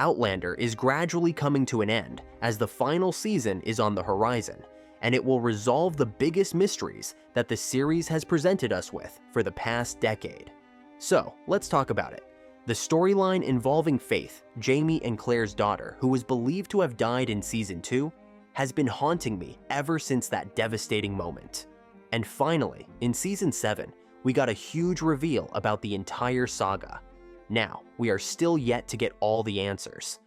Outlander is gradually coming to an end as the final season is on the horizon, and it will resolve the biggest mysteries that the series has presented us with for the past decade. So, let's talk about it. The storyline involving Faith, Jamie and Claire's daughter, who was believed to have died in Season 2, has been haunting me ever since that devastating moment. And finally, in Season 7, we got a huge reveal about the entire saga. Now, we are still yet to get all the answers.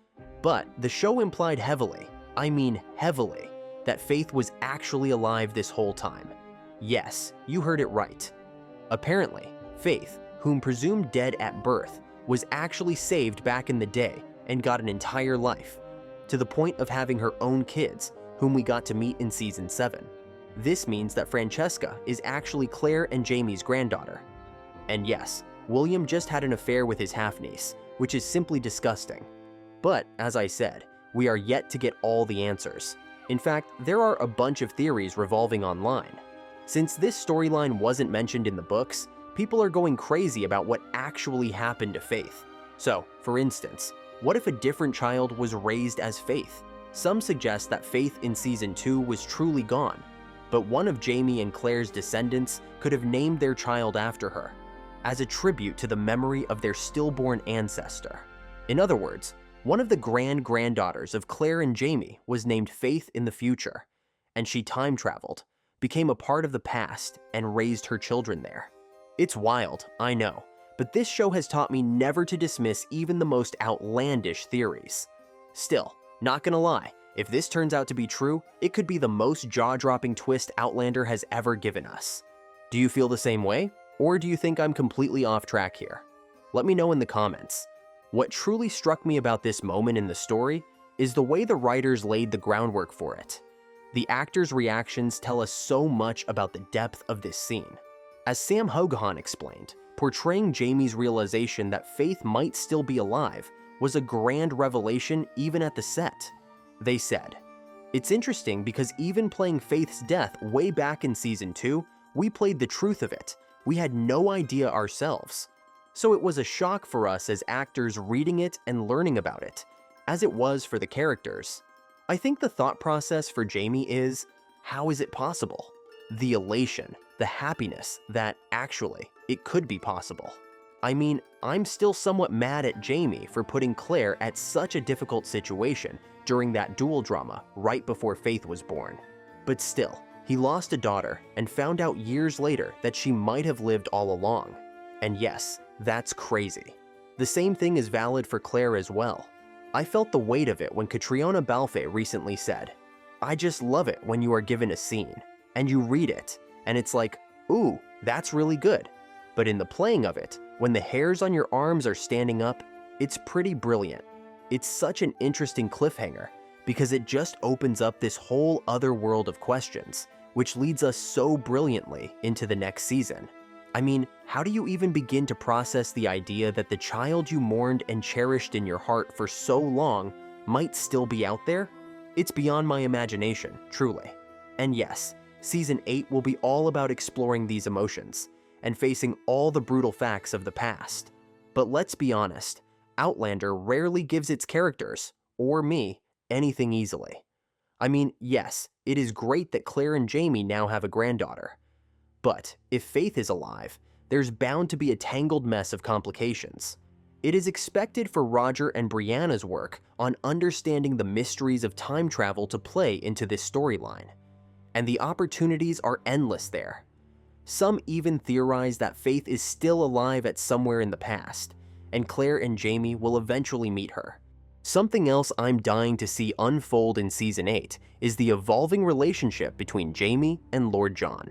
But the show implied heavily, I mean heavily, that Faith was actually alive this whole time. Yes, you heard it right. Apparently, Faith, whom presumed dead at birth, was actually saved back in the day and got an entire life, to the point of having her own kids, whom we got to meet in Season 7. This means that Francesca is actually Claire and Jamie's granddaughter. And yes, William just had an affair with his half-niece, which is simply disgusting. But, as I said, we are yet to get all the answers. In fact, there are a bunch of theories revolving online. Since this storyline wasn't mentioned in the books, people are going crazy about what actually happened to Faith. So, for instance, what if a different child was raised as Faith? Some suggest that Faith in Season 2 was truly gone, but one of Jamie and Claire's descendants could have named their child after her, as a tribute to the memory of their stillborn ancestor. In other words, one of the granddaughters of Claire and Jamie was named Faith in the future, and she time-traveled, became a part of the past, and raised her children there. It's wild, I know, but this show has taught me never to dismiss even the most outlandish theories. Still, not gonna lie, if this turns out to be true, it could be the most jaw-dropping twist Outlander has ever given us. Do you feel the same way? Or do you think I'm completely off track here? Let me know in the comments. What truly struck me about this moment in the story is the way the writers laid the groundwork for it. The actors' reactions tell us so much about the depth of this scene. As Sam Hogahan explained, portraying Jamie's realization that Faith might still be alive was a grand revelation even at the set. They said, "It's interesting because even playing Faith's death way back in Season 2, we played the truth of it. We had no idea ourselves. So it was a shock for us as actors reading it and learning about it, as it was for the characters. I think the thought process for Jamie is, how is it possible? The elation, the happiness that, actually, it could be possible. I mean, I'm still somewhat mad at Jamie for putting Claire at such a difficult situation during that duel drama right before Faith was born. But still, he lost a daughter and found out years later that she might have lived all along. And yes, that's crazy. The same thing is valid for Claire as well. I felt the weight of it when Catriona Balfe recently said, "I just love it when you are given a scene, and you read it, and it's like, ooh, that's really good. But in the playing of it, when the hairs on your arms are standing up, it's pretty brilliant." It's such an interesting cliffhanger because it just opens up this whole other world of questions, which leads us so brilliantly into the next season. I mean, how do you even begin to process the idea that the child you mourned and cherished in your heart for so long might still be out there? It's beyond my imagination, truly. And yes, Season 8 will be all about exploring these emotions and facing all the brutal facts of the past. But let's be honest, Outlander rarely gives its characters, or me, anything easily. I mean, yes, it is great that Claire and Jamie now have a granddaughter. But if Faith is alive, there's bound to be a tangled mess of complications. It is expected for Roger and Brianna's work on understanding the mysteries of time travel to play into this storyline. And the opportunities are endless there. Some even theorize that Faith is still alive at somewhere in the past, and Claire and Jamie will eventually meet her. Something else I'm dying to see unfold in Season 8 is the evolving relationship between Jamie and Lord John.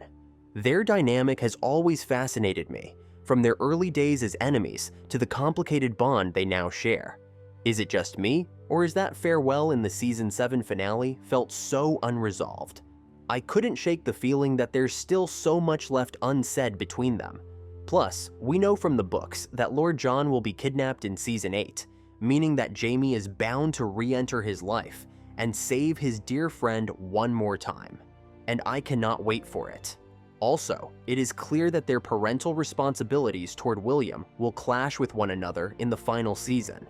Their dynamic has always fascinated me, from their early days as enemies to the complicated bond they now share. Is it just me, or is that farewell in the Season 7 finale felt so unresolved? I couldn't shake the feeling that there's still so much left unsaid between them. Plus, we know from the books that Lord John will be kidnapped in Season 8, meaning that Jamie is bound to re-enter his life and save his dear friend one more time. And I cannot wait for it. Also, it is clear that their parental responsibilities toward William will clash with one another in the final season.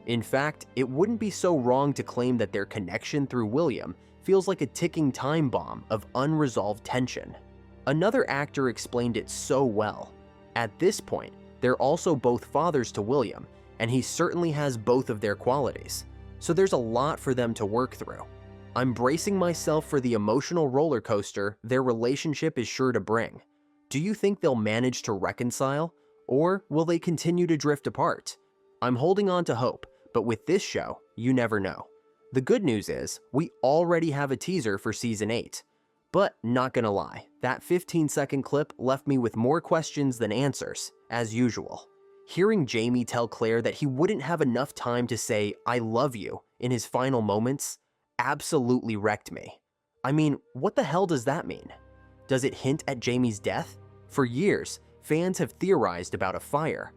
In fact, it wouldn't be so wrong to claim that their connection through William feels like a ticking time bomb of unresolved tension. Another actor explained it so well. At this point, they're also both fathers to William, and he certainly has both of their qualities, so there's a lot for them to work through. I'm bracing myself for the emotional roller coaster their relationship is sure to bring. Do you think they'll manage to reconcile, or will they continue to drift apart? I'm holding on to hope, but with this show, you never know. The good news is, we already have a teaser for Season 8. But not gonna lie, that 15-second clip left me with more questions than answers, as usual. Hearing Jamie tell Claire that he wouldn't have enough time to say, "I love you," in his final moments, absolutely wrecked me. I mean, what the hell does that mean? Does it hint at Jamie's death? For years, fans have theorized about a fire,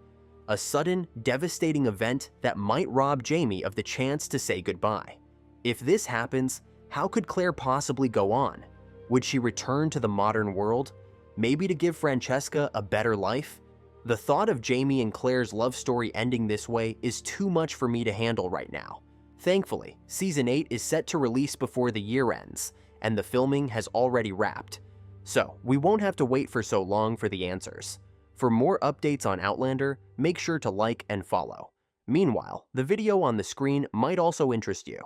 a sudden, devastating event that might rob Jamie of the chance to say goodbye. If this happens, how could Claire possibly go on? Would she return to the modern world, maybe to give Francesca a better life? The thought of Jamie and Claire's love story ending this way is too much for me to handle right now. Thankfully, Season 8 is set to release before the year ends, and the filming has already wrapped. So, we won't have to wait for so long for the answers. For more updates on Outlander, make sure to like and follow. Meanwhile, the video on the screen might also interest you.